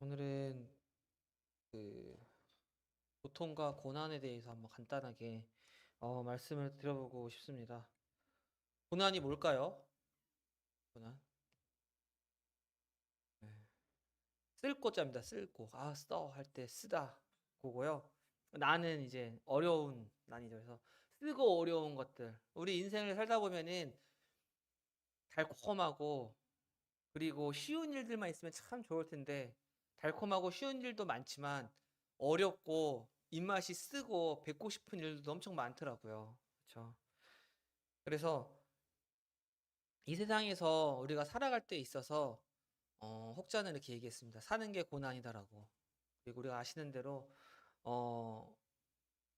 오늘은 그 고통과 고난에 대해서 한번 간단하게 말씀을 드려보고 싶습니다. 고난이 뭘까요? 고난. 네. 쓸 고자입니다. 쓸고. 써 할 때 쓰다. 고고요. 나는 이제 어려운 난이죠. 그래서 쓰고 어려운 것들. 우리 인생을 살다 보면은 달콤하고 그리고 쉬운 일들만 있으면 참 좋을 텐데 달콤하고 쉬운 일도 많지만 어렵고 입맛이 쓰고 뱉고 싶은 일도 엄청 많더라고요. 그렇죠? 그래서 이 세상에서 우리가 살아갈 때 있어서 혹자는 이렇게 얘기했습니다. 사는 게 고난이다라고. 그리고 우리가 아시는 대로 어,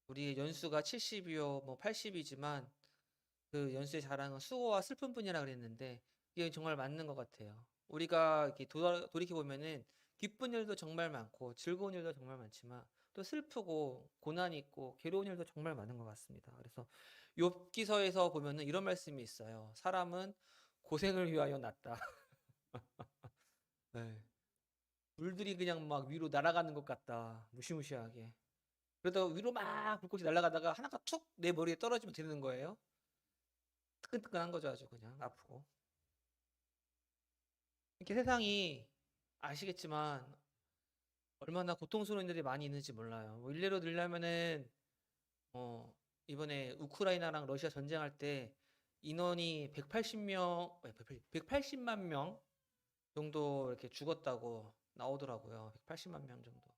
우리의 연수가 70이요, 뭐 80이지만 그 연수의 자랑은 수고와 슬픔뿐이라 그랬는데 이게 정말 맞는 것 같아요. 우리가 이렇게 돌이켜 보면은 기쁜 일도 정말 많고 즐거운 일도 정말 많지만 또 슬프고 고난이 있고 괴로운 일도 정말 많은 것 같습니다. 그래서 욥기서에서 보면은 이런 말씀이 있어요. 사람은 고생을 위하여 났다. 네. 물들이 그냥 막 위로 날아가는 것 같다. 무시무시하게. 그러다 위로 막 불꽃이 날아가다가 하나가 툭 내 머리에 떨어지면 되는 거예요. 뜨끈뜨끈한 거죠, 아주 그냥 아프고. 이렇게 세상이 아시겠지만 얼마나 고통스러운 일이 많이 있는지 몰라요. 뭐 일례로 들려면은 어, 이번에 우크라이나랑 러시아 전쟁할 때 인원이 180만 명 정도 이렇게 죽었다고 나오더라고요. 180만 명 정도.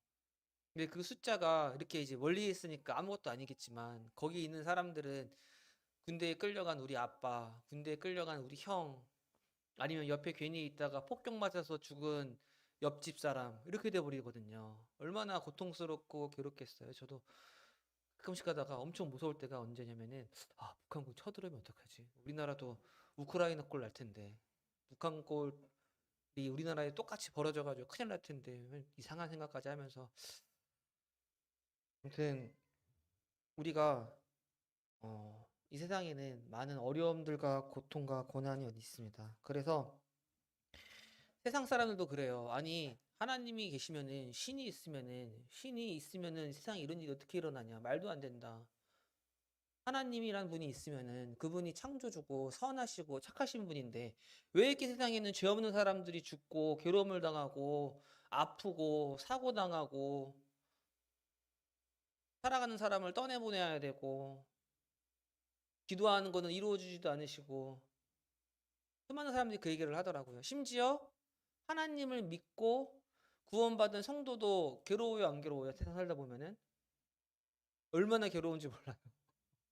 근데 그 숫자가 이렇게 이제 멀리 있으니까 아무것도 아니겠지만 거기 있는 사람들은 군대에 끌려간 우리 아빠, 군대에 끌려간 우리 형, 아니면 옆에 괜히 있다가 폭격 맞아서 죽은 옆집 사람 이렇게 돼 버리거든요. 얼마나 고통스럽고 괴롭겠어요. 저도 가끔씩 가다가 엄청 무서울 때가 언제냐면은 북한군 쳐들어오면 어떡하지? 우리나라도 우크라이나 꼴 날 텐데 북한 꼴이 우리나라에 똑같이 벌어져 가지고 큰일 날 텐데 이상한 생각까지 하면서 아무튼 우리가 이 세상에는 많은 어려움들과 고통과 고난이 어디 있습니다. 그래서 세상 사람들도 그래요. 아니, 하나님이 계시면은, 신이 있으면은 세상에 이런 일이 어떻게 일어나냐. 말도 안 된다. 하나님이란 분이 있으면은 그분이 창조주고 선하시고 착하신 분인데 왜 이렇게 세상에는 죄 없는 사람들이 죽고 괴로움을 당하고 아프고 사고 당하고 살아가는 사람을 떠내보내야 되고 기도하는 거는 이루어지지도 않으시고 수많은 사람들이 그 얘기를 하더라고요. 심지어 하나님을 믿고 구원받은 성도도 괴로워요, 안 괴로워요? 세상 살다 보면은 얼마나 괴로운지 몰라요.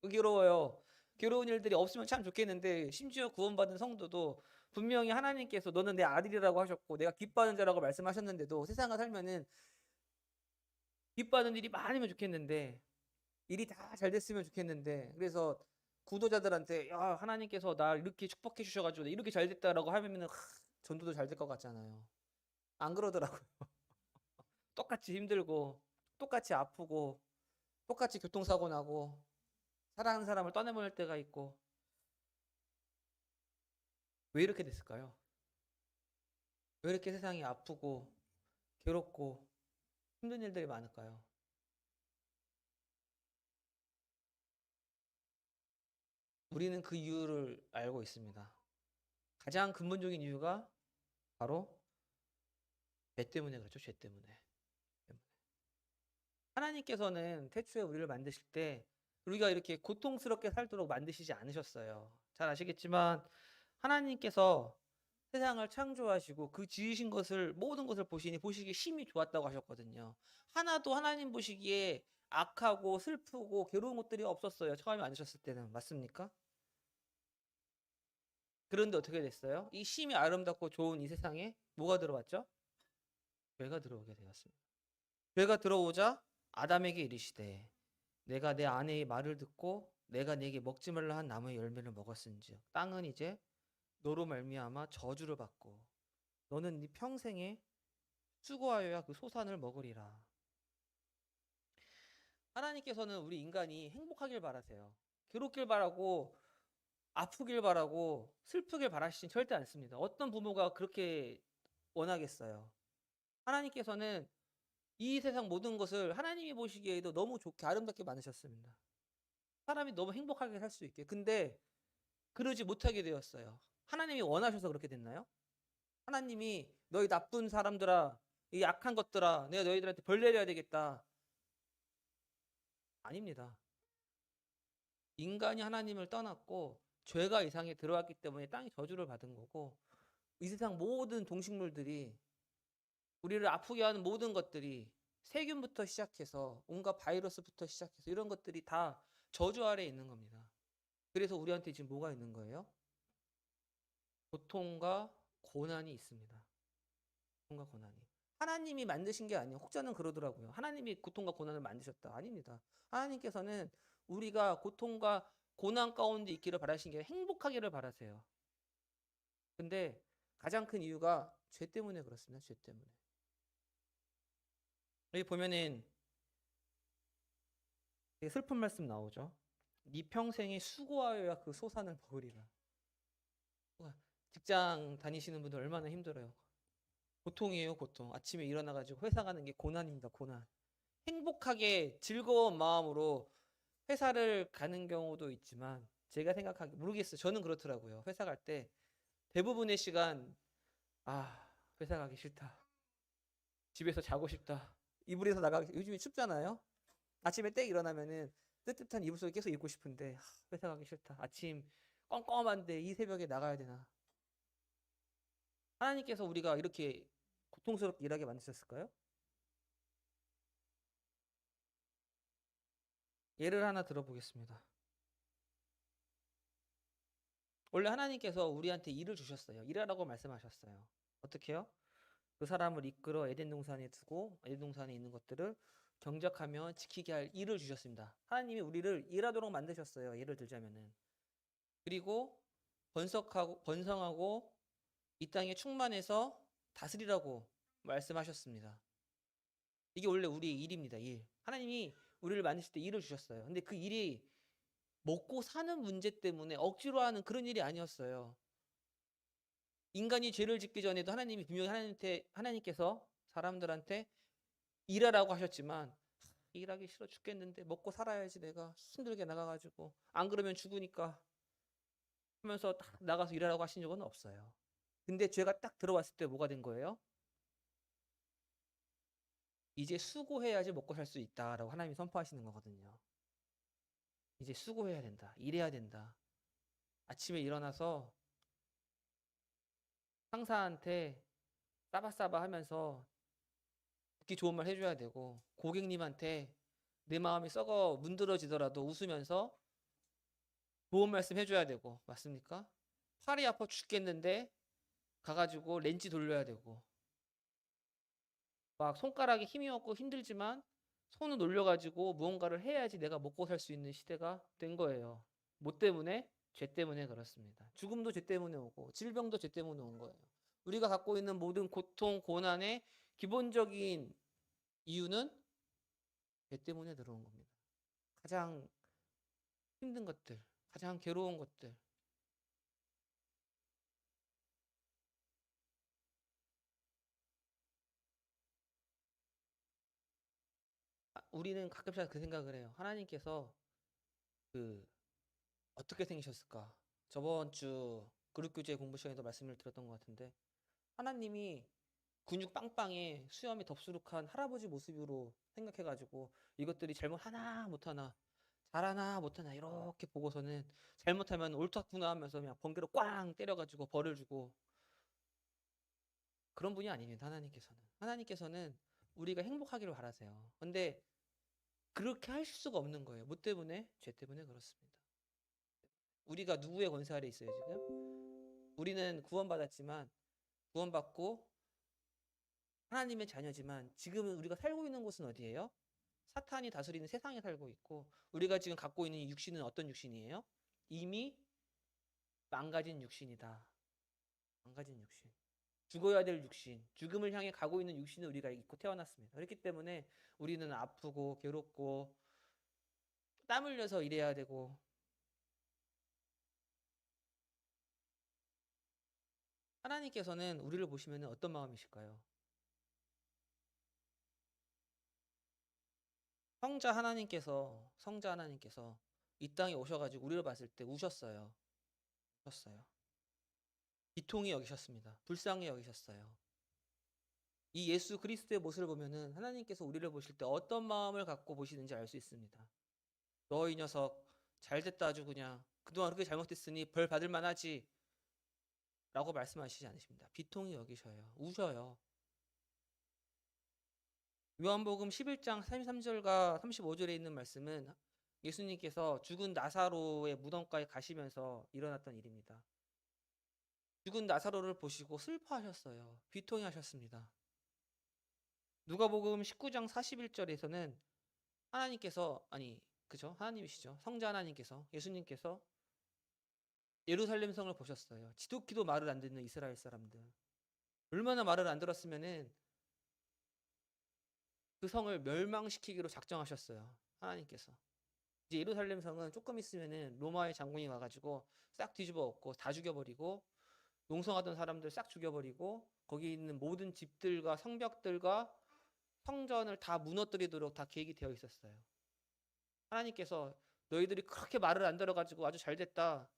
괴로워요. 괴로운 일들이 없으면 참 좋겠는데 심지어 구원받은 성도도 분명히 하나님께서 너는 내 아들이라고 하셨고 내가 기뻐하는 자라고 말씀하셨는데도 세상을 살면은 기뻐하는 일이 많으면 좋겠는데 일이 다 잘 됐으면 좋겠는데 그래서 구도자들한테 야 하나님께서 나 이렇게 축복해 주셔가지고 이렇게 잘 됐다라고 하면은 전도도 잘 될 것 같잖아요. 안 그러더라고요. 똑같이 힘들고 똑같이 아프고 똑같이 교통사고 나고 사랑하는 사람을 떠내보낼 때가 있고 왜 이렇게 됐을까요? 왜 이렇게 세상이 아프고 괴롭고 힘든 일들이 많을까요? 우리는 그 이유를 알고 있습니다. 가장 근본적인 이유가 바로 죄 때문에 그렇죠. 죄 때문에. 하나님께서는 태초에 우리를 만드실 때 우리가 이렇게 고통스럽게 살도록 만드시지 않으셨어요. 잘 아시겠지만 하나님께서 세상을 창조하시고 그 지으신 것을 모든 것을 보시니 보시기에 심히 좋았다고 하셨거든요. 하나도 하나님 보시기에 악하고 슬프고 괴로운 것들이 없었어요. 처음에 만드셨을 때는 맞습니까? 그런데 어떻게 됐어요? 이 심히 아름답고 좋은 이 세상에 뭐가 들어왔죠? 죄가 들어오게 되었습니다. 죄가 들어오자 아담에게 이르시되 내가 내 아내의 말을 듣고 내가 네게 먹지 말라 한 나무의 열매를 먹었은즉 땅은 이제 너로 말미암아 저주를 받고 너는 네 평생에 수고하여야 그 소산을 먹으리라. 하나님께서는 우리 인간이 행복하길 바라세요. 괴롭길 바라고 아프길 바라고 슬프길 바라시진 절대 않습니다. 어떤 부모가 그렇게 원하겠어요. 하나님께서는 이 세상 모든 것을 하나님이 보시기에도 너무 좋게 아름답게 만드셨습니다. 사람이 너무 행복하게 살 수 있게. 근데 그러지 못하게 되었어요. 하나님이 원하셔서 그렇게 됐나요? 하나님이 너희 나쁜 사람들아, 이 약한 것들아, 내가 너희들한테 벌 내려야 되겠다. 아닙니다. 인간이 하나님을 떠났고 죄가 이 세상에 들어왔기 때문에 땅이 저주를 받은 거고, 이 세상 모든 동식물들이, 우리를 아프게 하는 모든 것들이, 세균부터 시작해서 온갖 바이러스부터 시작해서 이런 것들이 다 저주 아래에 있는 겁니다. 그래서 우리한테 지금 뭐가 있는 거예요? 고통과 고난이 있습니다. 고통과 고난이. 하나님이 만드신 게 아니에요. 혹자는 그러더라고요. 하나님이 고통과 고난을 만드셨다. 아닙니다. 하나님께서는 우리가 고통과 고난 가운데 있기를 바라신 게 행복하기를 바라세요. 근데 가장 큰 이유가 죄 때문에 그렇습니다. 죄 때문에. 여기 보면은 되게 슬픈 말씀 나오죠. 네 평생에 수고하여야 그 소산을 먹으리라. 직장 다니시는 분들 얼마나 힘들어요. 고통이에요, 고통. 아침에 일어나가지고 회사 가는 게 고난입니다, 고난. 행복하게 즐거운 마음으로 회사를 가는 경우도 있지만, 제가 생각하기 모르겠어요. 저는 그렇더라고요. 회사 갈 때 대부분의 시간, 아, 회사 가기 싫다. 집에서 자고 싶다. 이불에서 나가기, 요즘에 춥잖아요. 아침에 땡 일어나면은 뜨뜻한 이불 속에 계속 입고 싶은데, 회사 가기 싫다. 아침 껌껌한데 이 새벽에 나가야 되나. 하나님께서 우리가 이렇게 고통스럽게 일하게 만드셨을까요? 예를 하나 들어보겠습니다. 원래 하나님께서 우리한테 일을 주셨어요. 일하라고 말씀하셨어요. 어떻게요? 그 사람을 이끌어 에덴 동산에 두고 에덴 동산에 있는 것들을 경작하며 지키게 할 일을 주셨습니다. 하나님이 우리를 일하도록 만드셨어요. 예를 들자면은. 그리고 번성하고 이 땅에 충만해서 다스리라고 말씀하셨습니다. 이게 원래 우리의 일입니다. 일. 하나님이 우리를 만드실 때 일을 주셨어요. 근데 그 일이 먹고 사는 문제 때문에 억지로 하는 그런 일이 아니었어요. 인간이 죄를 짓기 전에도 하나님이 분명히 하나님께서 사람들한테 일하라고 하셨지만, 일하기 싫어 죽겠는데 먹고 살아야지 내가 힘들게 나가가지고 안 그러면 죽으니까 하면서 딱 나가서 일하라고 하신 적은 없어요. 근데 죄가 딱 들어왔을 때 뭐가 된 거예요? 이제 수고해야지 먹고 살 수 있다라고 하나님이 선포하시는 거거든요. 이제 수고해야 된다. 일해야 된다. 아침에 일어나서 상사한테 싸바싸바 하면서 듣기 좋은 말 해줘야 되고, 고객님한테 내 마음이 썩어 문드러지더라도 웃으면서 좋은 말씀 해줘야 되고, 맞습니까? 팔이 아파 죽겠는데 가가지고 렌치 돌려야 되고, 막 손가락에 힘이 없고 힘들지만 손을 놀려가지고 무언가를 해야지 내가 먹고 살 수 있는 시대가 된 거예요. 뭐 때문에? 죄 때문에 그렇습니다. 죽음도 죄 때문에 오고 질병도 죄 때문에 온 거예요. 우리가 갖고 있는 모든 고통, 고난의 기본적인 이유는 죄 때문에 들어온 겁니다. 가장 힘든 것들, 가장 괴로운 것들. 우리는 가끔씩 그 생각을 해요. 하나님께서 그 어떻게 생기셨을까? 저번 주 그룹교제 공부 시간에도 말씀을 드렸던 것 같은데, 하나님이 근육 빵빵에 수염이 덥수룩한 할아버지 모습으로 생각해가지고 이것들이 잘못하나 못하나, 잘하나 못하나 이렇게 보고서는 잘못하면 옳다구나 하면서 그냥 번개로 꽝 때려가지고 벌을 주고, 그런 분이 아닙니다. 하나님께서는 우리가 행복하기를 바라세요. 근데 그렇게 하실 수가 없는 거예요. 뭐 때문에? 죄 때문에 그렇습니다. 우리가 누구의 권세 아래 있어요, 지금? 우리는 구원받았지만, 구원받고 하나님의 자녀지만, 지금은 우리가 살고 있는 곳은 어디예요? 사탄이 다스리는 세상에 살고 있고, 우리가 지금 갖고 있는 육신은 어떤 육신이에요? 이미 망가진 육신이다. 망가진 육신. 죽어야 될 육신, 죽음을 향해 가고 있는 육신을 우리가 입고 태어났습니다. 그렇기 때문에 우리는 아프고 괴롭고 땀 흘려서 일해야 되고, 하나님께서는 우리를 보시면 어떤 마음이실까요? 성자 하나님께서 이 땅에 오셔가지고 우리를 봤을 때 우셨어요. 우셨어요. 비통히 여기셨습니다. 불쌍히 여기셨어요. 이 예수 그리스도의 모습을 보면은 하나님께서 우리를 보실 때 어떤 마음을 갖고 보시는지 알 수 있습니다. 너 이 녀석 잘됐다 아주 그냥 그동안 그렇게 잘못했으니 벌 받을 만하지 라고 말씀하시지 않으십니다. 비통히 여기셔요. 우셔요. 요한복음 11장 33절과 35절에 있는 말씀은 예수님께서 죽은 나사로의 무덤가에 가시면서 일어났던 일입니다. 죽은 나사로를 보시고 슬퍼하셨어요. 비통히 하셨습니다. 누가복음 19장 41절에서는 하나님께서 그죠? 하나님이시죠. 성자 하나님께서 예수님께서 예루살렘 성을 보셨어요. 지독히도 말을 안 듣는 이스라엘 사람들. 얼마나 말을 안 들었으면은 그 성을 멸망시키기로 작정하셨어요. 하나님께서. 이제 예루살렘 성은 조금 있으면은 로마의 장군이 와가지고 싹 뒤집어 엎고 다 죽여버리고 농성하던 사람들 싹 죽여버리고 거기 있는 모든 집들과 성벽들과 성전을 다 무너뜨리도록 다 계획이 되어 있었어요. 하나님께서 너희들이 그렇게 말을 안 들어가지고 아주 잘 됐다.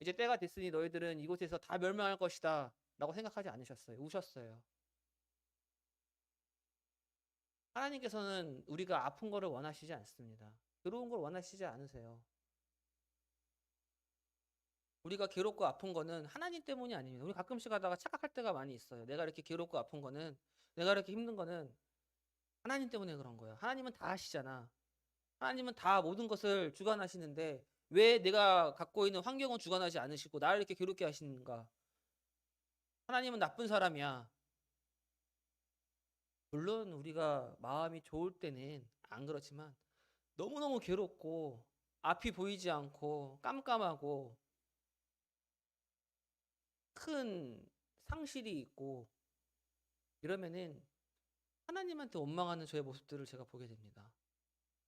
이제 때가 됐으니 너희들은 이곳에서 다 멸망할 것이다. 라고 생각하지 않으셨어요. 우셨어요. 하나님께서는 우리가 아픈 거를 원하시지 않습니다. 괴로운 걸 원하시지 않으세요. 우리가 괴롭고 아픈 거는 하나님 때문이 아닙니다. 우리 가끔씩 하다가 착각할 때가 많이 있어요. 내가 이렇게 괴롭고 아픈 거는, 내가 이렇게 힘든 거는 하나님 때문에 그런 거예요. 하나님은 다 아시잖아. 하나님은 다 모든 것을 주관하시는데 왜 내가 갖고 있는 환경은 주관하지 않으시고 나를 이렇게 괴롭게 하시는가? 하나님은 나쁜 사람이야. 물론 우리가 마음이 좋을 때는 안 그렇지만 너무너무 괴롭고 앞이 보이지 않고 깜깜하고 큰 상실이 있고 이러면은 하나님한테 원망하는 저의 모습들을 제가 보게 됩니다.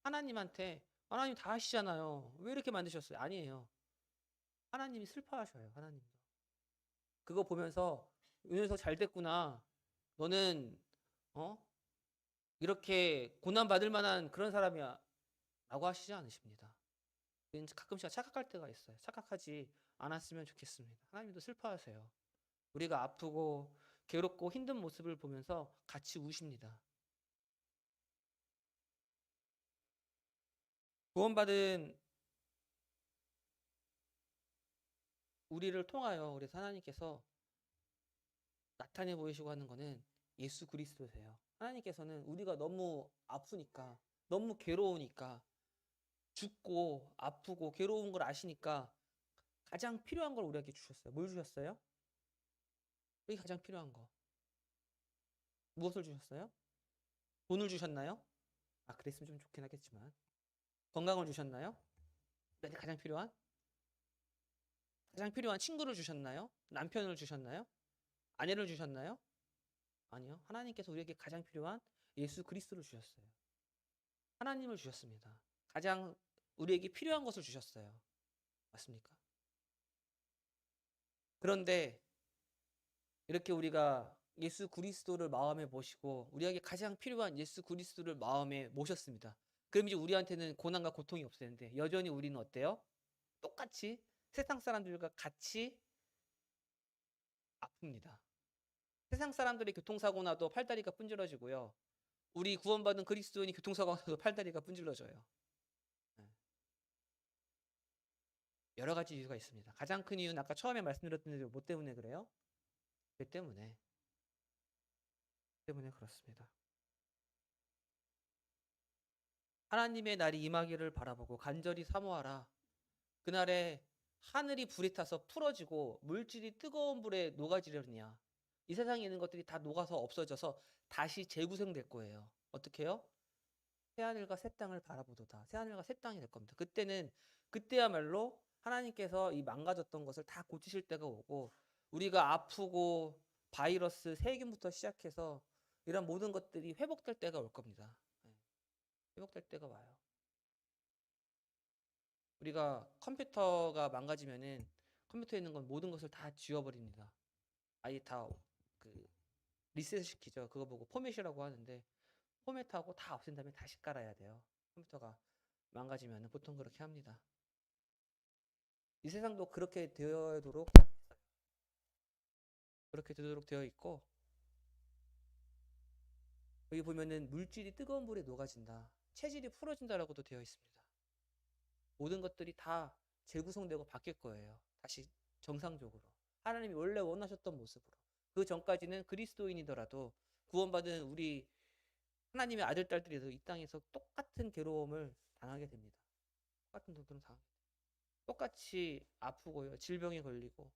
하나님한테 하나님 다 하시잖아요. 왜 이렇게 만드셨어요? 아니에요. 하나님이 슬퍼하셔요. 하나님도. 그거 보면서 이 녀석 잘 됐구나. 너는 이렇게 고난 받을 만한 그런 사람이야. 라고 하시지 않으십니다. 가끔씩 착각할 때가 있어요. 착각하지 않았으면 좋겠습니다. 하나님도 슬퍼하세요. 우리가 아프고 괴롭고 힘든 모습을 보면서 같이 우십니다. 구원받은 우리를 통하여 우리 하나님께서 나타내 보이시고 하는 것은 예수 그리스도세요. 하나님께서는 우리가 너무 아프니까, 너무 괴로우니까, 죽고 아프고 괴로운 걸 아시니까 가장 필요한 걸 우리에게 주셨어요. 뭘 주셨어요? 우리 가장 필요한 거. 무엇을 주셨어요? 돈을 주셨나요? 그랬으면 좀 좋긴 하겠지만. 건강을 주셨나요? 우리한테 가장 필요한 친구를 주셨나요? 남편을 주셨나요? 아내를 주셨나요? 아니요. 하나님께서 우리에게 가장 필요한 예수 그리스도를 주셨어요. 하나님을 주셨습니다. 가장 우리에게 필요한 것을 주셨어요. 맞습니까? 그런데 이렇게 우리가 예수 그리스도를 마음에 모시고 우리에게 가장 필요한 예수 그리스도를 마음에 모셨습니다. 그럼 이제 우리한테는 고난과 고통이 없어야 되는데 여전히 우리는 어때요? 똑같이 세상 사람들과 같이 아픕니다. 세상 사람들이 교통사고 나도 팔다리가 분질러지고요. 우리 구원받은 그리스도인이 교통사고 나도 팔다리가 분질러져요. 여러 가지 이유가 있습니다. 가장 큰 이유는 아까 처음에 말씀드렸던 대로 뭐 때문에 그래요? 죄 때문에. 때문에 그렇습니다. 하나님의 날이 임하기를 바라보고 간절히 사모하라. 그날에 하늘이 불에 타서 풀어지고 물질이 뜨거운 불에 녹아지려느냐. 이 세상에 있는 것들이 다 녹아서 없어져서 다시 재구성될 거예요. 어떻게 해요? 새하늘과 새 땅을 바라보도다. 새하늘과 새 땅이 될 겁니다. 그때야말로 하나님께서 이 망가졌던 것을 다 고치실 때가 오고 우리가 아프고 바이러스, 세균부터 시작해서 이런 모든 것들이 회복될 때가 올 겁니다. 회복될 때가 와요. 우리가 컴퓨터가 망가지면은 컴퓨터에 있는 건 모든 것을 다 지워버립니다. 아예 다 리셋 시키죠. 그거 보고 포맷이라고 하는데 포맷하고 다 없앤 다음에 다시 깔아야 돼요. 컴퓨터가 망가지면 보통 그렇게 합니다. 이 세상도 그렇게 되도록 되어 있고, 여기 보면은 물질이 뜨거운 불에 녹아진다, 체질이 풀어진다라고도 되어 있습니다. 모든 것들이 다 재구성되고 바뀔 거예요. 다시 정상적으로. 하나님이 원래 원하셨던 모습으로. 그 전까지는 그리스도인이더라도 구원받은 우리 하나님의 아들, 딸들이 이 땅에서 똑같은 괴로움을 당하게 됩니다. 똑같은 고통을 당하게 됩니다. 똑같이 아프고요. 질병에 걸리고.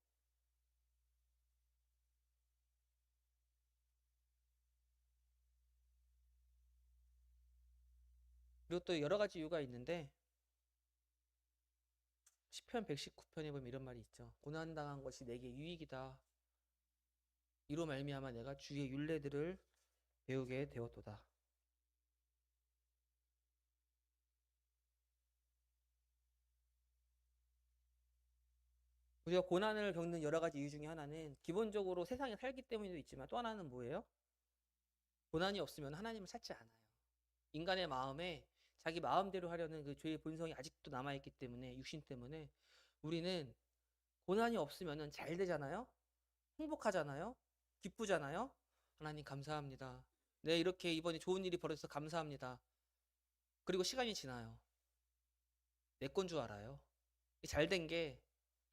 그리고 또 여러 가지 이유가 있는데, 시편 119편에 보면 이런 말이 있죠. 고난당한 것이 내게 유익이다. 이로 말미암아 내가 주의 율례들을 배우게 되었도다. 우리가 고난을 겪는 여러 가지 이유 중에 하나는 기본적으로 세상에 살기 때문에도 있지만, 또 하나는 뭐예요? 고난이 없으면 하나님을 찾지 않아요. 인간의 마음에 자기 마음대로 하려는 그 죄의 본성이 아직도 남아있기 때문에, 육신 때문에 우리는 고난이 없으면 잘 되잖아요? 행복하잖아요? 기쁘잖아요? 하나님 감사합니다. 네, 이렇게 이번에 좋은 일이 벌어져서 감사합니다. 그리고 시간이 지나요. 내 건 줄 알아요. 잘 된 게,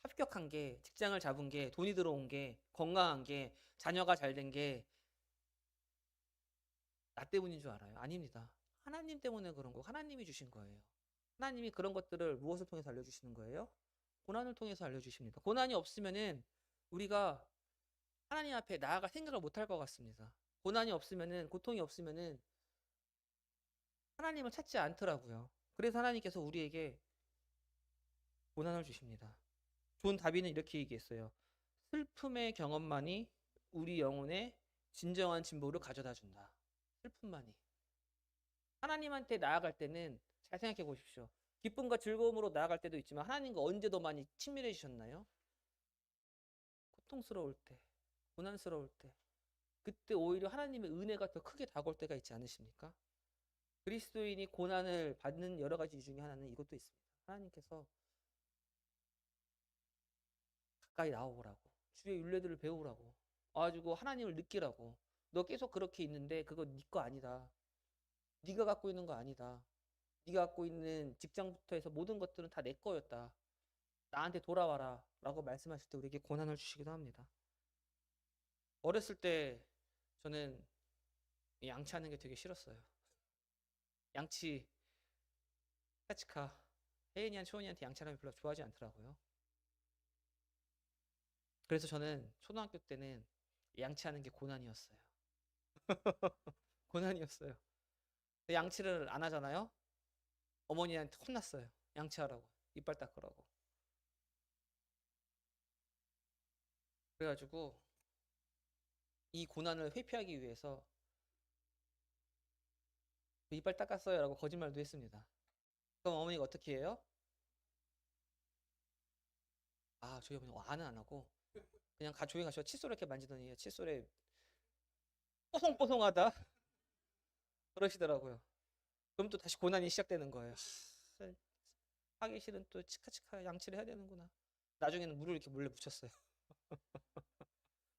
합격한 게, 직장을 잡은 게, 돈이 들어온 게, 건강한 게, 자녀가 잘 된 게 나 때문인 줄 알아요? 아닙니다. 하나님 때문에 그런 거, 하나님이 주신 거예요. 하나님이 그런 것들을 무엇을 통해서 알려주시는 거예요? 고난을 통해서 알려주십니다. 고난이 없으면은 우리가 하나님 앞에 나아갈 생각을 못 할 것 같습니다. 고난이 없으면은, 고통이 없으면은 하나님을 찾지 않더라고요. 그래서 하나님께서 우리에게 고난을 주십니다. 존 다비는 이렇게 얘기했어요. 슬픔의 경험만이 우리 영혼에 진정한 진보를 가져다 준다. 슬픔만이. 하나님한테 나아갈 때는 잘 생각해 보십시오. 기쁨과 즐거움으로 나아갈 때도 있지만, 하나님과 언제 더 많이 친밀해지셨나요? 고통스러울 때, 고난스러울 때, 그때 오히려 하나님의 은혜가 더 크게 다가올 때가 있지 않으십니까? 그리스도인이 고난을 받는 여러 가지 이유 중에 하나는 이것도 있습니다. 하나님께서 가까이 나오라고, 주의 율례들을 배우라고, 와가지고 하나님을 느끼라고. 너 계속 그렇게 있는데 그거 네 거 아니다. 네가 갖고 있는 거 아니다. 네가 갖고 있는 직장부터 해서 모든 것들은 다 내 거였다. 나한테 돌아와라 라고 말씀하실 때 우리에게 고난을 주시기도 합니다. 어렸을 때 저는 양치하는 게 되게 싫었어요. 양치, 치카치카. 혜인이한 초은이한테 양치하는 걸 별로 좋아하지 않더라고요. 그래서 저는 초등학교 때는 양치하는 게 고난이었어요. 고난이었어요. 양치를 안 하잖아요. 어머니한테 혼났어요. 양치하라고, 이빨 닦으라고. 그래가지고 이 고난을 회피하기 위해서 이빨 닦았어요 라고 거짓말도 했습니다. 그럼 어머니가 어떻게 해요? 아, 저희 어머니 안은 안 하고 그냥 조용히 가셔서 칫솔 이렇게 만지더니 칫솔에 뽀송뽀송하다 그러시더라고요. 그럼 또 다시 고난이 시작되는 거예요. 하기 싫은 또 치카치카 양치를 해야 되는구나. 나중에는 물을 이렇게 몰래 묻혔어요.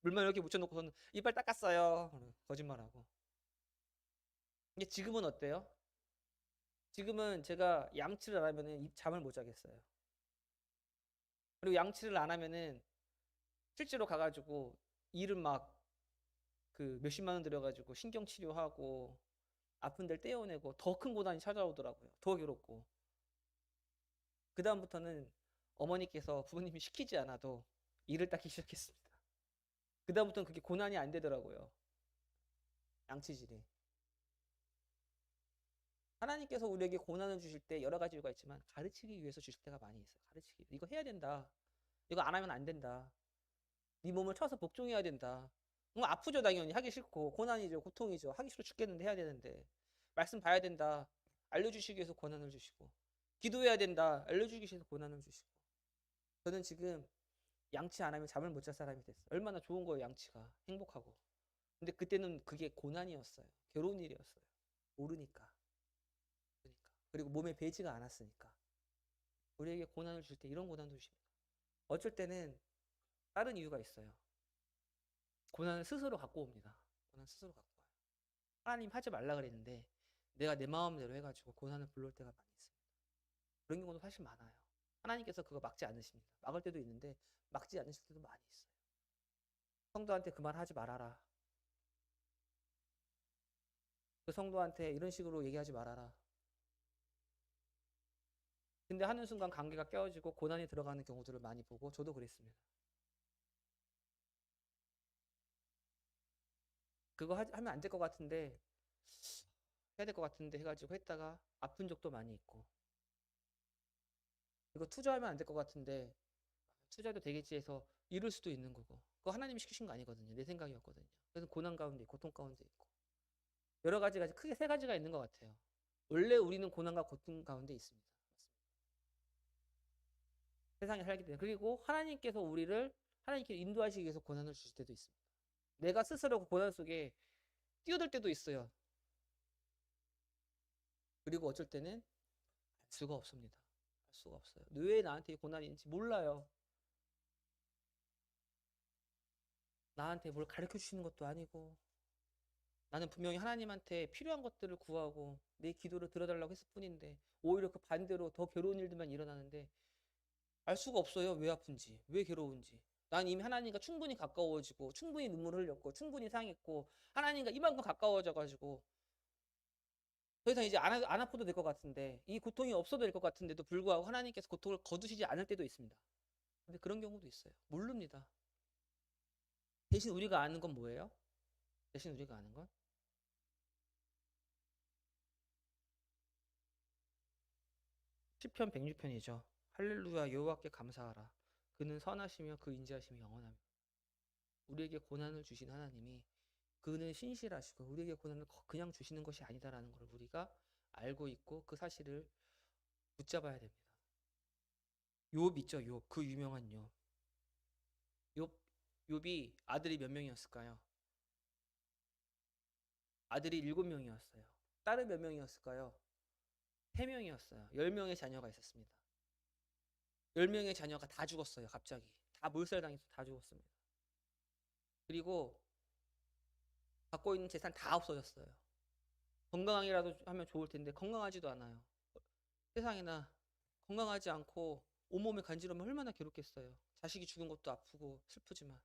물만 이렇게 묻혀놓고서는 이빨 닦았어요. 거짓말하고. 근데 지금은 어때요? 지금은 제가 양치를 안 하면은 잠을 못 자겠어요. 그리고 양치를 안 하면은 실제로 가가지고 일은 막 그 몇십만 원 들여가지고 신경 치료하고 아픈 데를 떼어내고 더 큰 고난이 찾아오더라고요. 더 괴롭고. 그 다음부터는 어머니께서 부모님이 시키지 않아도 이를 닦기 시작했습니다. 그 다음부터는 그게 고난이 안 되더라고요. 양치질이. 하나님께서 우리에게 고난을 주실 때 여러 가지 이유가 있지만, 가르치기 위해서 주실 때가 많이 있어요. 가르치기. 이거 해야 된다. 이거 안 하면 안 된다. 네 몸을 쳐서 복종해야 된다. 아프죠, 당연히. 하기 싫고. 고난이죠, 고통이죠. 하기 싫어 죽겠는데 해야 되는데. 말씀 봐야 된다. 알려주시기 위해서 고난을 주시고. 기도해야 된다. 알려주기 위해서 고난을 주시고. 저는 지금 양치 안 하면 잠을 못 잘 사람이 됐어요. 얼마나 좋은 거예요, 양치가. 행복하고. 근데 그때는 그게 고난이었어요. 괴로운 일이었어요. 모르니까. 그리고 몸에 배지가 않았으니까. 우리에게 고난을 줄 때 이런 고난도 주십니다. 어쩔 때는 다른 이유가 있어요. 고난을 스스로 갖고 옵니다. 고난 스스로 갖고 와요. 하나님 하지 말라 그랬는데 내가 내 마음대로 해가지고 고난을 불러올 때가 많이 있습니다. 그런 경우도 사실 많아요. 하나님께서 그거 막지 않으십니다. 막을 때도 있는데 막지 않으실 때도 많이 있어요. 성도한테 그 말 하지 말아라. 그 성도한테 이런 식으로 얘기하지 말아라. 근데 하는 순간 관계가 깨어지고 고난이 들어가는 경우들을 많이 보고 저도 그랬습니다. 그거 하면 안 될 것 같은데 해야 될 것 같은데 해가지고 했다가 아픈 적도 많이 있고 이거 투자하면 안 될 것 같은데 투자도 되겠지 해서 잃을 수도 있는 거고 그거 하나님이 시키신 거 아니거든요. 내 생각이었거든요. 그래서 고난 가운데 고통 가운데 있고 여러 가지가 크게 세 가지가 있는 것 같아요. 원래 우리는 고난과 고통 가운데 있습니다. 세상에 살기 때문에 그리고 하나님께서 우리를 하나님께 인도하시기 위해서 고난을 주실 때도 있습니다. 내가 스스로 그 고난 속에 뛰어들 때도 있어요. 그리고 어쩔 때는 알 수가 없습니다. 알 수가 없어요. 왜 나한테 이 고난이 있는지 몰라요. 나한테 뭘 가르쳐 주시는 것도 아니고 나는 분명히 하나님한테 필요한 것들을 구하고 내 기도를 들어달라고 했을 뿐인데 오히려 그 반대로 더 괴로운 일들만 일어나는데 알 수가 없어요. 왜 아픈지, 왜 괴로운지. 난 이미 하나님과 충분히 가까워지고 충분히 눈물을 흘렸고 충분히 상했고 하나님과 이만큼 가까워져가지고 더 이상 이제 안 아파도 될 것 같은데 이 고통이 없어도 될 것 같은데도 불구하고 하나님께서 고통을 거두시지 않을 때도 있습니다. 근데 그런 경우도 있어요. 모릅니다. 대신 우리가 아는 건 뭐예요? 대신 우리가 아는 건 시편 106편이죠. 할렐루야 여호와께 감사하라. 그는 선하시며 그 인자하심이 영원합니다. 우리에게 고난을 주신 하나님이 그는 신실하시고 우리에게 고난을 그냥 주시는 것이 아니다라는 걸 우리가 알고 있고 그 사실을 붙잡아야 됩니다. 욥 있죠, 욥. 그 유명한 욥. 욥 욥이 아들이 몇 명이었을까요? 아들이 7명이었어요. 딸은 몇 명이었을까요? 3명이었어요. 10명의 자녀가 있었습니다. 10명의 자녀가 다 죽었어요. 갑자기. 다 몰살당해서 다 죽었습니다. 그리고 갖고 있는 재산 다 없어졌어요. 건강하기라도 하면 좋을 텐데 건강하지도 않아요. 세상에나 건강하지 않고 온몸에 간지러면 얼마나 괴롭겠어요. 자식이 죽은 것도 아프고 슬프지만.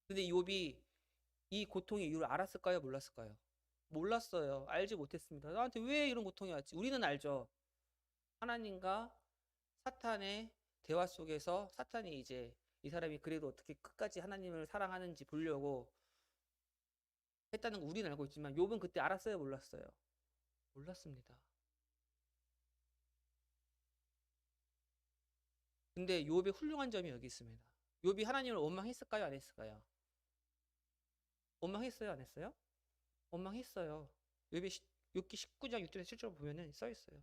근데 욥이 이 고통의 이유를 알았을까요? 몰랐을까요? 몰랐어요. 알지 못했습니다. 나한테 왜 이런 고통이 왔지? 우리는 알죠. 하나님과 사탄의 대화 속에서 사탄이 이제 이 사람이 그래도 어떻게 끝까지 하나님을 사랑하는지 보려고 했다는 거 우리는 알고 있지만 욥은 그때 알았어요? 몰랐어요? 몰랐습니다. 근데 욥의 훌륭한 점이 여기 있습니다. 욥이 하나님을 원망했을까요? 안 했을까요? 원망했어요? 안 했어요? 원망했어요. 욥기 19장 6절에 7절 보면은 써 있어요.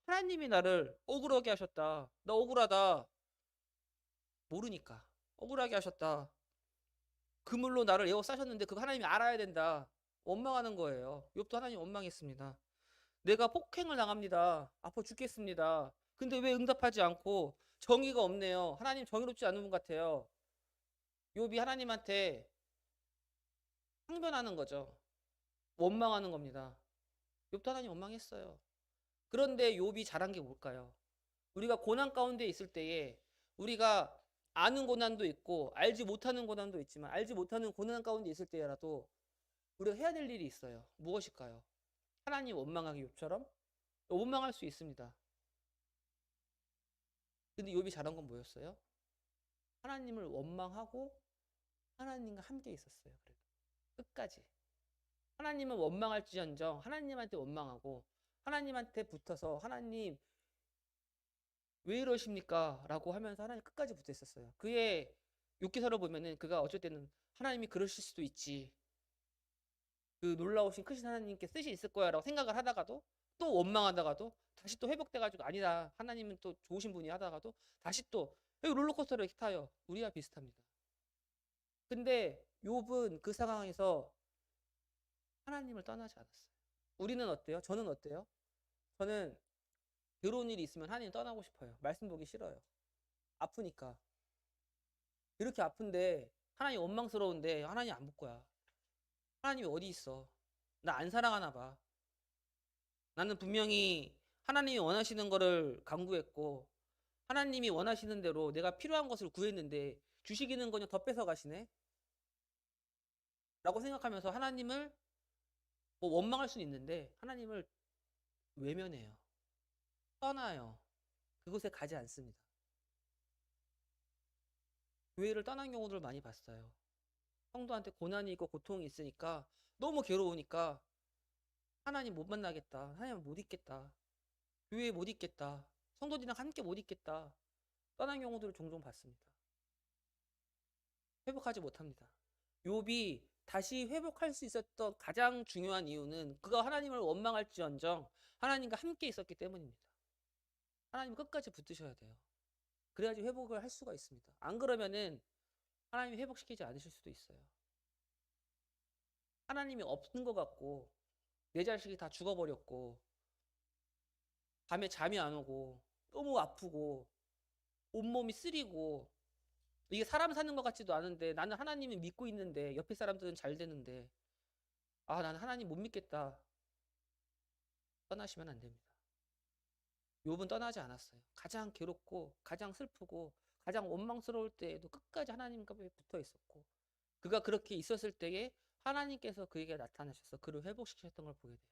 하나님이 나를 억울하게 하셨다. 나 억울하다. 모르니까. 억울하게 하셨다. 그물로 나를 에워싸셨는데 그거 하나님이 알아야 된다. 원망하는 거예요. 욥도 하나님 원망했습니다. 내가 폭행을 당합니다. 아파 죽겠습니다. 근데 왜 응답하지 않고 정의가 없네요. 하나님 정의롭지 않은 분 같아요. 욥이 하나님한테 항변하는 거죠. 원망하는 겁니다. 욥도 하나님 원망했어요. 그런데 욥이 잘한 게 뭘까요? 우리가 고난 가운데 있을 때에 우리가 아는 고난도 있고 알지 못하는 고난도 있지만 알지 못하는 고난 가운데 있을 때라도 우리가 해야 될 일이 있어요. 무엇일까요? 하나님 원망하기 욥처럼 원망할 수 있습니다. 근데 욥이 잘한 건 뭐였어요? 하나님을 원망하고 하나님과 함께 있었어요. 그래도 끝까지. 하나님은 원망할지언정 하나님한테 원망하고 하나님한테 붙어서 하나님 왜 이러십니까? 라고 하면서 하나님 끝까지 붙어 있었어요. 그의 욥기서를 보면은 그가 어쩔 때는 하나님이 그러실 수도 있지. 그 놀라우신 크신 하나님께 뜻이 있을 거야 라고 생각을 하다가도 또 원망하다가도 다시 또 회복돼가지고 아니다. 하나님은 또 좋으신 분이 하다가도 다시 또 여기 롤러코스터를 이렇게 타요. 우리와 비슷합니다. 근데 욥은 그 상황에서 하나님을 떠나지 않았어요. 우리는 어때요? 저는 어때요? 저는 괴로운 일이 있으면 하나님 떠나고 싶어요. 말씀 보기 싫어요. 아프니까. 이렇게 아픈데 하나님 원망스러운데 하나님 안 볼 거야. 하나님이 어디 있어? 나 안 사랑하나 봐. 나는 분명히 하나님이 원하시는 거를 간구했고 하나님이 원하시는 대로 내가 필요한 것을 구했는데 주시기는 그냥 더 뺏어 가시네? 라고 생각하면서 하나님을 뭐 원망할 수는 있는데 하나님을 외면해요. 떠나요. 그곳에 가지 않습니다. 교회를 떠난 경우들 많이 봤어요. 성도한테 고난이 있고 고통이 있으니까 너무 괴로우니까 하나님 못 만나겠다. 하나님 못 있겠다. 교회에 못 있겠다. 성도들이랑 함께 못 있겠다. 떠난 경우들을 종종 봤습니다. 회복하지 못합니다. 욥이 다시 회복할 수 있었던 가장 중요한 이유는 그가 하나님을 원망할지언정 하나님과 함께 있었기 때문입니다. 하나님 끝까지 붙드셔야 돼요. 그래야지 회복을 할 수가 있습니다. 안 그러면은 하나님이 회복시키지 않으실 수도 있어요. 하나님이 없는 것 같고 내 자식이 다 죽어버렸고 밤에 잠이 안 오고 너무 아프고 온몸이 쓰리고 이게 사람 사는 것 같지도 않은데 나는 하나님을 믿고 있는데 옆에 사람들은 잘 되는데 아 나는 하나님 못 믿겠다. 떠나시면 안 됩니다. 욥은 떠나지 않았어요. 가장 괴롭고 가장 슬프고 가장 원망스러울 때에도 끝까지 하나님과 붙어 있었고 그가 그렇게 있었을 때에 하나님께서 그에게 나타나셔서 그를 회복시키셨던 걸 보게 돼요.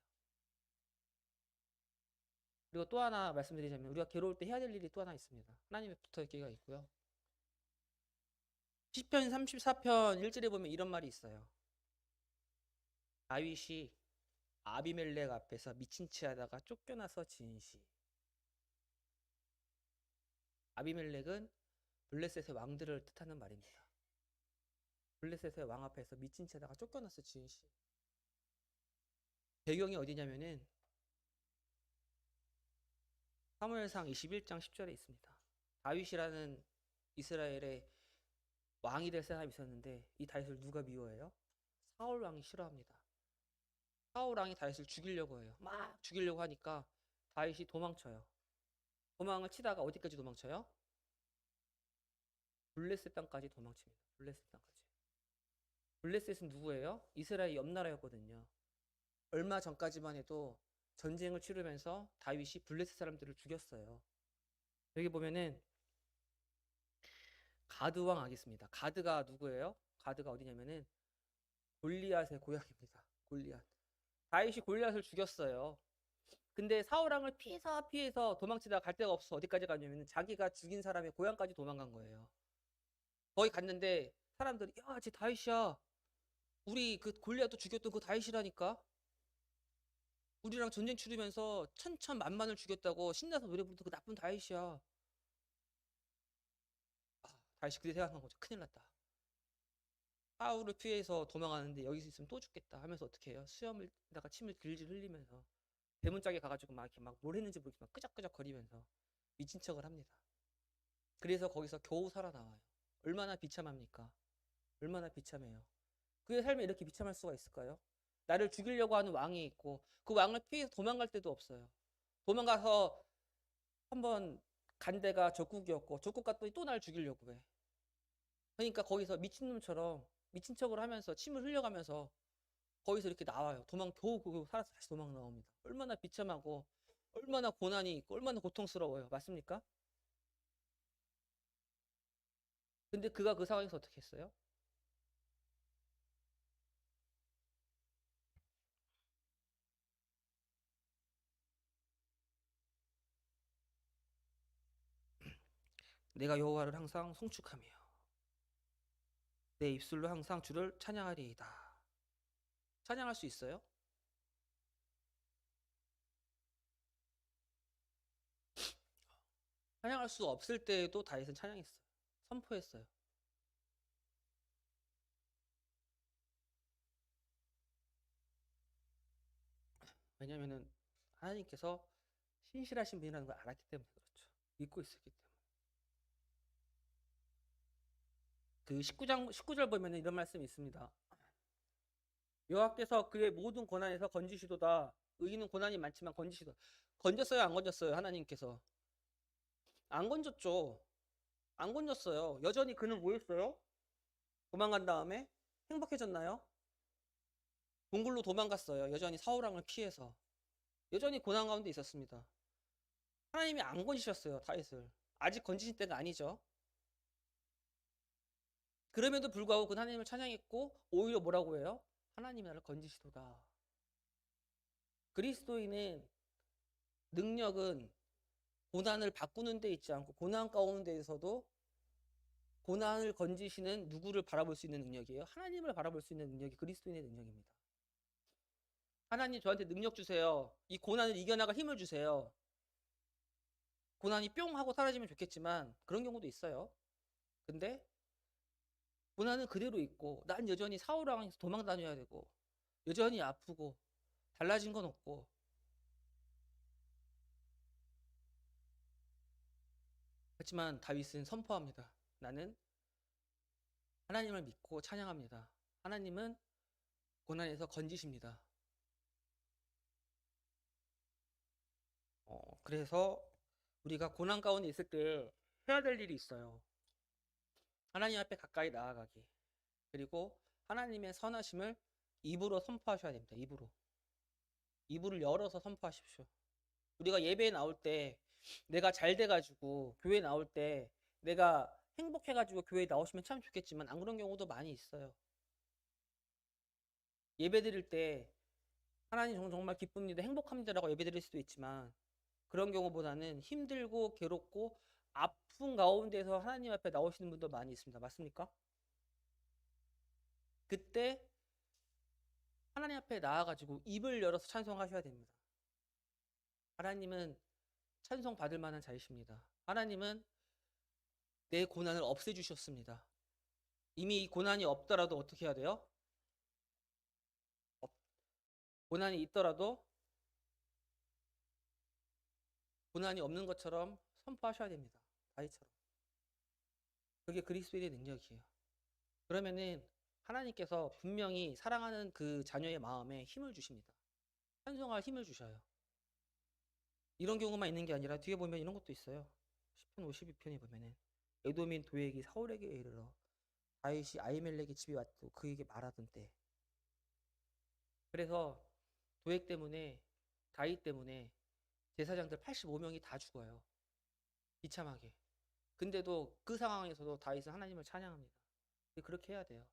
그리고 또 하나 말씀드리자면 우리가 괴로울 때 해야 될 일이 또 하나 있습니다. 하나님에 붙어 있기가 있고요. 시편 34편 1절에 보면 이런 말이 있어요. 다윗이 아비멜렉 앞에서 미친 체 하다가 쫓겨나서 지은 시. 아비멜렉은 블레셋의 왕들을 뜻하는 말입니다. 블레셋의 왕 앞에서 미친 채 하다가 쫓겨나서 지은 시. 배경이 어디냐면은 사무엘상 21장 10절에 있습니다. 다윗이라는 이스라엘의 왕이 될 사람이 있었는데 이 다윗을 누가 미워해요? 사울 왕이 싫어합니다. 사울 왕이 다윗을 죽이려고 해요. 막 죽이려고 하니까 다윗이 도망쳐요. 도망을 치다가 어디까지 도망쳐요? 블레셋 땅까지 도망칩니다. 블레셋 땅까지. 블레셋은 누구예요? 이스라엘 옆 나라였거든요. 얼마 전까지만 해도 전쟁을 치르면서 다윗이 블레셋 사람들을 죽였어요. 여기 보면은 가드 왕 알겠습니다. 가드가 누구예요? 가드가 어디냐면은 골리앗의 고향입니다. 골리앗. 다윗이 골리앗을 죽였어요. 근데 사울 왕을 피해서 도망치다가 갈 데가 없어서 어디까지 갔냐면 자기가 죽인 사람의 고향까지 도망간 거예요. 거기 갔는데 사람들이 야, 쟤 다윗이야. 우리 그 골리앗도 죽였던 그 다윗이라니까. 우리랑 전쟁 치르면서 천천만만을 죽였다고 신나서 노래 부르던 그 나쁜 다윗이야. 아, 다윗이 그때 생각한 거죠. 큰일 났다. 사울을 피해서 도망가는데 여기서 있으면 또 죽겠다 하면서 어떻게 해요? 수염에다가 침을 질질 흘리면서 대문짝에 가가지고 막 이렇게 막 뭘 했는지 모르겠지만 끄적끄적 거리면서 미친 척을 합니다. 그래서 거기서 겨우 살아나와요. 얼마나 비참합니까? 얼마나 비참해요. 그의 삶에 이렇게 비참할 수가 있을까요? 나를 죽이려고 하는 왕이 있고 그 왕을 피해서 도망갈 데도 없어요. 도망가서 한번 간 데가 적국이었고 적국 갔더니 또 날 죽이려고 해. 그러니까 거기서 미친놈처럼 미친 척을 하면서 침을 흘려가면서 거기서 이렇게 나와요. 겨우 살아서 다시 도망 나옵니다. 얼마나 비참하고 얼마나 고난이 있고 얼마나 고통스러워요. 맞습니까? 근데 그가 그 상황에서 어떻게 했어요? 내가 여호와를 항상 송축하며 내 입술로 항상 주를 찬양하리이다. 찬양할 수 있어요? 찬양할 수 없을 때에도 다윗은 찬양했어요. 선포했어요. 왜냐면은 하나님께서 신실하신 분이라는 걸 알았기 때문에 그렇죠. 믿고 있었기 때문에. 그 19절 보면은 이런 말씀이 있습니다. 여호와께서 그의 모든 고난에서 건지시도다. 의인은 고난이 많지만 건지시도다. 건졌어요, 안 건졌어요? 하나님께서 안 건졌죠. 안 건졌어요. 여전히 그는 뭐였어요? 도망간 다음에 행복해졌나요? 동굴로 도망갔어요. 여전히 사울 왕을 피해서. 여전히 고난 가운데 있었습니다. 하나님이 안 건지셨어요, 다윗을. 아직 건지신 때가 아니죠. 그럼에도 불구하고 그는 하나님을 찬양했고 오히려 뭐라고 해요? 하나님이 나를 건지시도다. 그리스도인의 능력은 고난을 바꾸는 데 있지 않고 고난 가운데에서도 고난을 건지시는 누구를 바라볼 수 있는 능력이에요? 하나님을 바라볼 수 있는 능력이 그리스도인의 능력입니다. 하나님 저한테 능력 주세요. 이 고난을 이겨나갈 힘을 주세요. 고난이 뿅 하고 사라지면 좋겠지만 그런 경우도 있어요. 근데 고난은 그대로 있고 난 여전히 사울 왕에서 도망 다녀야 되고 여전히 아프고 달라진 건 없고 하지만 다윗은 선포합니다. 나는 하나님을 믿고 찬양합니다. 하나님은 고난에서 건지십니다. 그래서 우리가 고난 가운데 있을 때 해야 될 일이 있어요. 하나님 앞에 가까이 나아가기. 그리고 하나님의 선하심을 입으로 선포하셔야 됩니다. 입으로. 입을 열어서 선포하십시오. 우리가 예배에 나올 때 내가 잘 돼가지고 교회 나올 때 내가 행복해가지고 교회에 나오시면 참 좋겠지만 안 그런 경우도 많이 있어요. 예배 드릴 때 하나님 정말 기쁩니다, 행복합니다라고 예배 드릴 수도 있지만 그런 경우보다는 힘들고 괴롭고 아픈 가운데서 하나님 앞에 나오시는 분도 많이 있습니다. 맞습니까? 그때 하나님 앞에 나와가지고 입을 열어서 찬송하셔야 됩니다. 하나님은 찬송 받을 만한 자이십니다. 하나님은 내 고난을 없애주셨습니다. 이미 이 고난이 없더라도 어떻게 해야 돼요? 고난이 있더라도 고난이 없는 것처럼 선포하셔야 됩니다. 다윗처럼. 그게 그리스도의 능력이에요. 그러면은 하나님께서 분명히 사랑하는 그 자녀의 마음에 힘을 주십니다. 찬송할 힘을 주셔요. 이런 경우만 있는 게 아니라 뒤에 보면 이런 것도 있어요. 10편 52편에 보면은 에도민 도액이 사울에게 이르러 다윗이 아히멜렉의 집에 왔고 그에게 말하던 때. 그래서 도액 때문에 다윗 때문에 제사장들 85명이 다 죽어요. 비참하게. 근데도 그 상황에서도 다윗은 하나님을 찬양합니다. 그렇게 해야 돼요.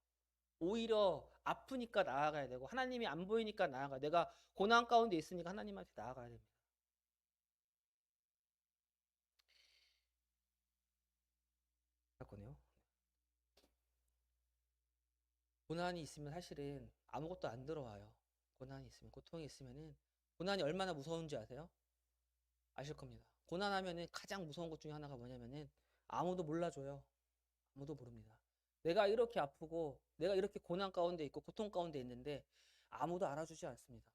오히려 아프니까 나아가야 되고 하나님이 안 보이니까 나아가야 돼요. 내가 고난 가운데 있으니까 하나님한테 나아가야 됩니다. 거네요. 고난이 있으면 사실은 아무것도 안 들어와요. 고난이 있으면, 고통이 있으면은 고난이 얼마나 무서운지 아세요? 아실 겁니다. 고난하면은 가장 무서운 것 중에 하나가 뭐냐면은 아무도 몰라줘요. 아무도 모릅니다. 내가 이렇게 아프고 내가 이렇게 고난 가운데 있고 고통 가운데 있는데 아무도 알아주지 않습니다.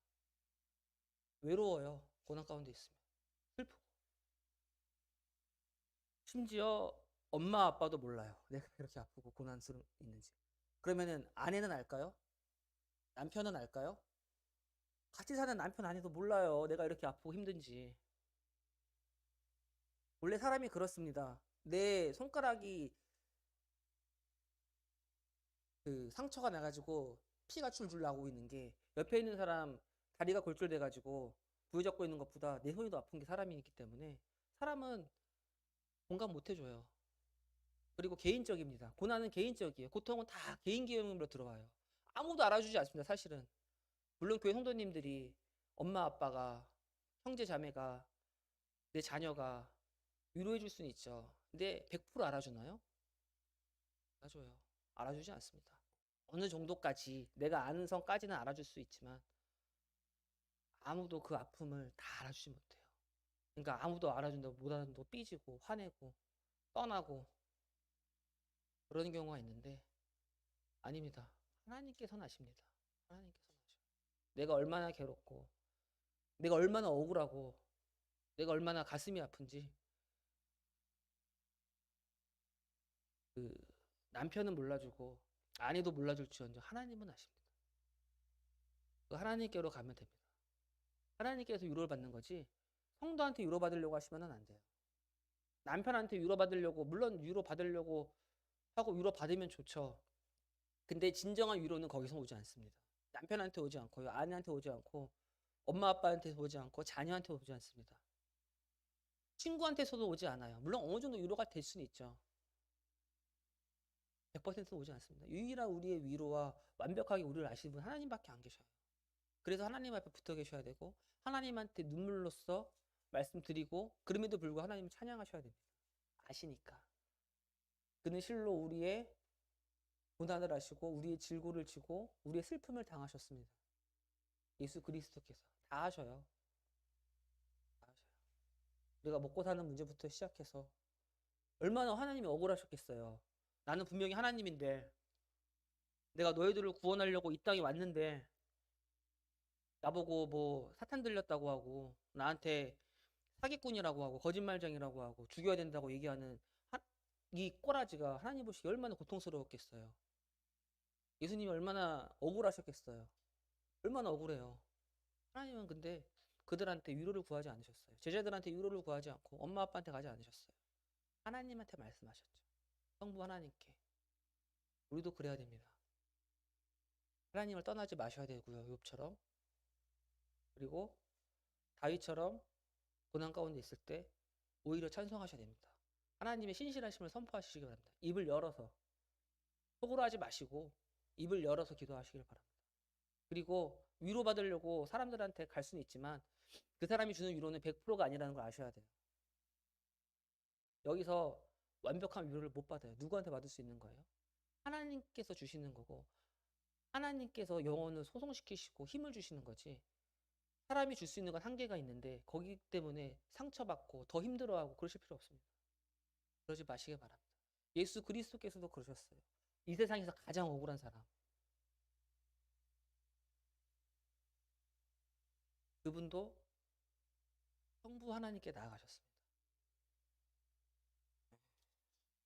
외로워요. 고난 가운데 있으면. 슬프고. 심지어 엄마 아빠도 몰라요. 내가 이렇게 아프고 고난스러운 있는지. 그러면은 아내는 알까요? 남편은 알까요? 같이 사는 남편 아내도 몰라요. 내가 이렇게 아프고 힘든지. 원래 사람이 그렇습니다. 내 손가락이 그 상처가 나가지고 피가 줄줄 나고 있는 게 옆에 있는 사람 다리가 골절돼가지고 부여잡고 있는 것보다 내 손이 더 아픈 게 사람이기 때문에 사람은 공감 못 해줘요. 그리고 개인적입니다. 고난은 개인적이에요. 고통은 다 개인 기염으로 들어와요. 아무도 알아주지 않습니다. 사실은. 물론 교회 성도님들이 엄마 아빠가 형제 자매가 내 자녀가 위로해 줄 수는 있죠. 근데 100% 알아주나요? 알아줘요. 알아주지 않습니다. 어느 정도까지 내가 아는 선까지는 알아줄 수 있지만 아무도 그 아픔을 다 알아주지 못해요. 그러니까 아무도 알아준다고 못 알아준다고 삐지고 화내고 떠나고 그런 경우가 있는데 아닙니다. 하나님께서는 아십니다. 하나님께서는 아셔요. 내가 얼마나 괴롭고 내가 얼마나 억울하고 내가 얼마나 가슴이 아픈지 그 남편은 몰라주고 아내도 몰라줄지언정 하나님은 아십니다. 그 하나님께로 가면 됩니다. 하나님께서 위로를 받는 거지 성도한테 위로 받으려고 하시면 안 돼요. 남편한테 위로 받으려고, 물론 위로 받으려고 하고 위로 받으면 좋죠. 근데 진정한 위로는 거기서 오지 않습니다. 남편한테 오지 않고요, 아내한테 오지 않고, 엄마 아빠한테 오지 않고, 자녀한테 오지 않습니다. 친구한테서도 오지 않아요. 물론 어느 정도 위로가 될 수는 있죠. 100% 오지 않습니다. 유일한 우리의 위로와 완벽하게 우리를 아시는 분 하나님밖에 안 계셔요. 그래서 하나님 앞에 붙어 계셔야 되고 하나님한테 눈물로써 말씀드리고, 그럼에도 불구하고 하나님을 찬양하셔야 됩니다. 아시니까. 그는 실로 우리의 고난을 하시고 우리의 질고를 지고 우리의 슬픔을 당하셨습니다. 예수 그리스도께서 다 하셔요. 다 하셔요. 우리가 먹고 사는 문제부터 시작해서 얼마나 하나님이 억울하셨겠어요. 나는 분명히 하나님인데, 내가 너희들을 구원하려고 이 땅에 왔는데 나보고 뭐 사탄 들렸다고 하고 나한테 사기꾼이라고 하고 거짓말쟁이라고 하고 죽여야 된다고 얘기하는 이 꼬라지가 하나님 보시기 얼마나 고통스러웠겠어요. 예수님이 얼마나 억울하셨겠어요. 얼마나 억울해요. 하나님은 근데 그들한테 위로를 구하지 않으셨어요. 제자들한테 위로를 구하지 않고 엄마 아빠한테 가지 않으셨어요. 하나님한테 말씀하셨죠. 성부 하나님께. 우리도 그래야 됩니다. 하나님을 떠나지 마셔야 되고요. 욥처럼. 그리고 다윗처럼 고난 가운데 있을 때 오히려 찬송하셔야 됩니다. 하나님의 신실하심을 선포하시기 바랍니다. 입을 열어서. 속으로 하지 마시고 입을 열어서 기도하시길 바랍니다. 그리고 위로받으려고 사람들한테 갈 수는 있지만 그 사람이 주는 위로는 100%가 아니라는 걸 아셔야 돼요. 여기서 완벽한 위로를 못 받아요. 누구한테 받을 수 있는 거예요? 하나님께서 주시는 거고, 하나님께서 영혼을 소송시키시고 힘을 주시는 거지, 사람이 줄 수 있는 건 한계가 있는데 거기 때문에 상처받고 더 힘들어하고 그러실 필요 없습니다. 그러지 마시기 바랍니다. 예수 그리스도께서도 그러셨어요. 이 세상에서 가장 억울한 사람, 그분도 성부 하나님께 나아가셨습니다.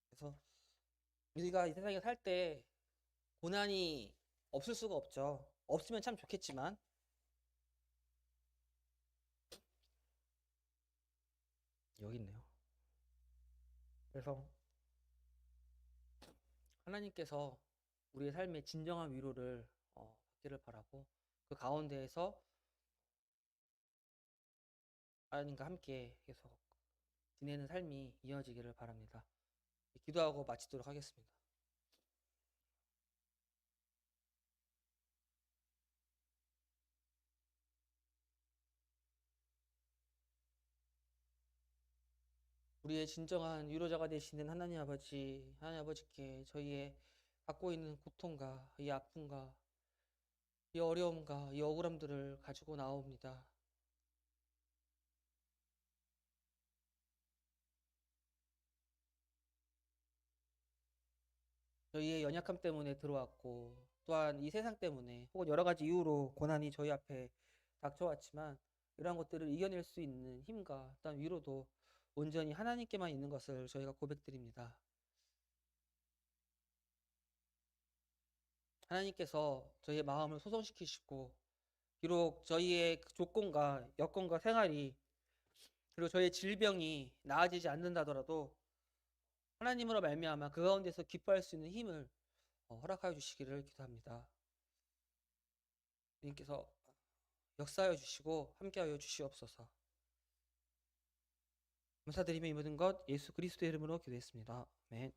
그래서 우리가 이 세상에 살 때 고난이 없을 수가 없죠. 없으면 참 좋겠지만, 여기 있네요. 그래서 하나님께서 우리의 삶에 진정한 위로를 받기를 바라고, 그 가운데에서 하나님과 함께 계속 지내는 삶이 이어지기를 바랍니다. 기도하고 마치도록 하겠습니다. 우리의 진정한 위로자가 되시는 하나님 아버지께 저희의 갖고 있는 고통과 이 아픔과 이 어려움과 이 억울함들을 가지고 나옵니다. 저희의 연약함 때문에 들어왔고, 또한 이 세상 때문에 혹은 여러 가지 이유로 고난이 저희 앞에 닥쳐왔지만, 이러한 것들을 이겨낼 수 있는 힘과 또한 위로도 온전히 하나님께만 있는 것을 저희가 고백드립니다. 하나님께서 저희의 마음을 소성시키시고, 비록 저희의 그 조건과 여건과 생활이, 그리고 저희의 질병이 나아지지 않는다더라도 하나님으로 말미암아 그 가운데서 기뻐할 수 있는 힘을 허락하여 주시기를 기도합니다. 주님께서 역사하여 주시고 함께하여 주시옵소서. 감사드리며 이 모든 것 예수 그리스도의 이름으로 기도했습니다. 아멘.